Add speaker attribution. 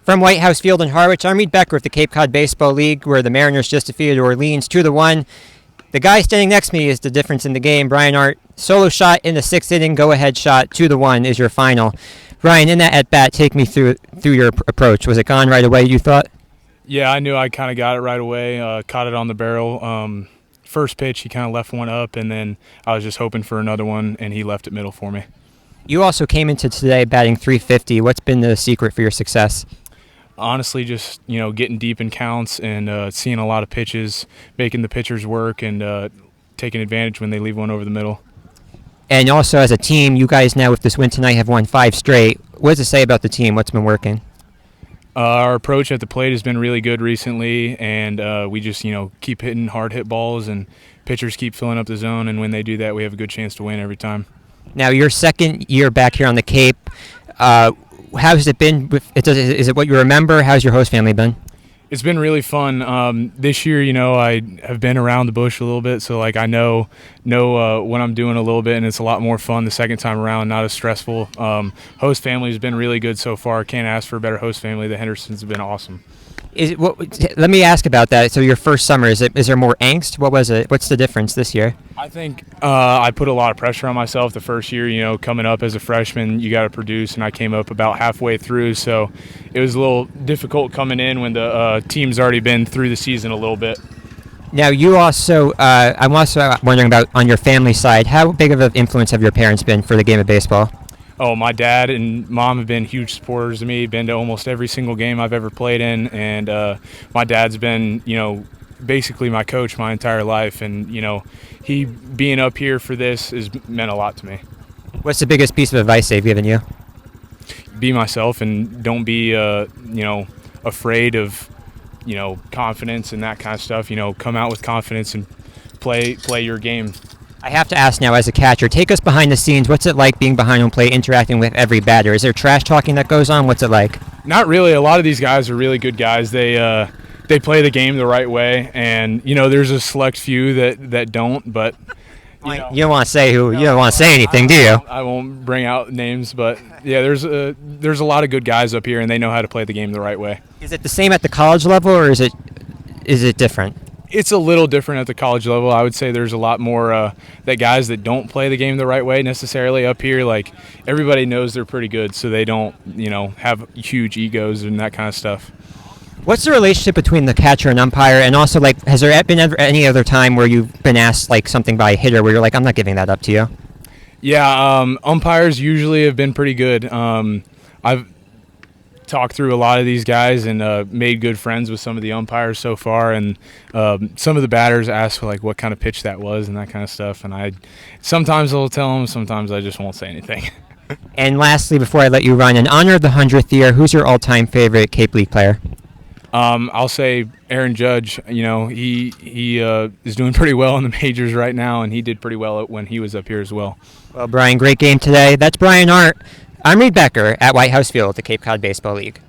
Speaker 1: From White House Field in Harwich, I'm Becker of the Cape Cod Baseball League, where the Mariners just defeated Orleans 2-1. The guy standing next to me is the difference in the game. Bryan Arendt, solo shot in the sixth inning, go-ahead shot, 2-1 is your final. Bryan, in that at-bat, take me through your approach. Was it gone right away, you thought?
Speaker 2: Yeah, I knew I kind of got it right away, caught it on the barrel. First pitch, he kind of left one up, and then I was just hoping for another one, and he left it middle for me.
Speaker 1: You also came into today batting .350. What's been the secret for your success?
Speaker 2: Honestly, just getting deep in counts and seeing a lot of pitches, making the pitchers work, and taking advantage when they leave one over the middle.
Speaker 1: And also, as a team, you guys now with this win tonight have won 5 straight. What does it say about the team? What's been working?
Speaker 2: Our approach at the plate has been really good recently, and we just keep hitting hard hit balls, and pitchers keep filling up the zone. And when they do that, we have a good chance to win every time.
Speaker 1: Now, your second year back here on the Cape. How has it been? Is it what you remember? How's your host family been?
Speaker 2: It's been really fun. This year, I have been around the bush a little bit, so I know what I'm doing a little bit, and it's a lot more fun the second time around. Not as stressful. Host family has been really good so far. Can't ask for a better host family. The Hendersons have been awesome.
Speaker 1: Let me ask about that. So your first summer, is there more angst? What was it? What's the difference this year?
Speaker 2: I think I put a lot of pressure on myself the first year. Coming up as a freshman, you got to produce, and I came up about halfway through, so it was a little difficult coming in when the team's already been through the season a little bit.
Speaker 1: Now, you also, I'm also wondering about on your family side, how big of an influence have your parents been for the game of baseball?
Speaker 2: Oh, my dad and mom have been huge supporters of me, been to almost every single game I've ever played in, and my dad's been, basically my coach my entire life, and, he being up here for this has meant a lot to me.
Speaker 1: What's the biggest piece of advice they've given you?
Speaker 2: Be myself and don't be, afraid of, confidence and that kind of stuff. Come out with confidence and play your game.
Speaker 1: I have to ask now, as a catcher, take us behind the scenes. What's it like being behind home plate, interacting with every batter? Is there trash talking that goes on? What's it like?
Speaker 2: Not really. A lot of these guys are really good guys. They play the game the right way, and there's a select few that don't. But
Speaker 1: you don't want to say who. You don't want to say anything, do you?
Speaker 2: I won't bring out names, but yeah, there's a lot of good guys up here, and they know how to play the game the right way.
Speaker 1: Is it the same at the college level, or is it different?
Speaker 2: It's a little different at the college level. I would say there's a lot more that guys that don't play the game the right way necessarily. Up here, everybody knows they're pretty good, so they don't, have huge egos and that kind of stuff.
Speaker 1: What's the relationship between the catcher and umpire? And also, has there been any other time where you've been asked something by a hitter where you're like, I'm not giving that up to you?
Speaker 2: Yeah, umpires usually have been pretty good. I've talked through a lot of these guys and made good friends with some of the umpires so far, and some of the batters ask what kind of pitch that was and that kind of stuff, and sometimes I'll tell them, sometimes I just won't say anything.
Speaker 1: And lastly, before I let you run, in honor of the 100th year, who's your all-time favorite Cape League player?
Speaker 2: I'll say Aaron Judge. He is doing pretty well in the majors right now, and he did pretty well when he was up here as well.
Speaker 1: Well, Bryan, great game today. That's Bryan Arendt. I'm Becker at White House Field at the Cape Cod Baseball League.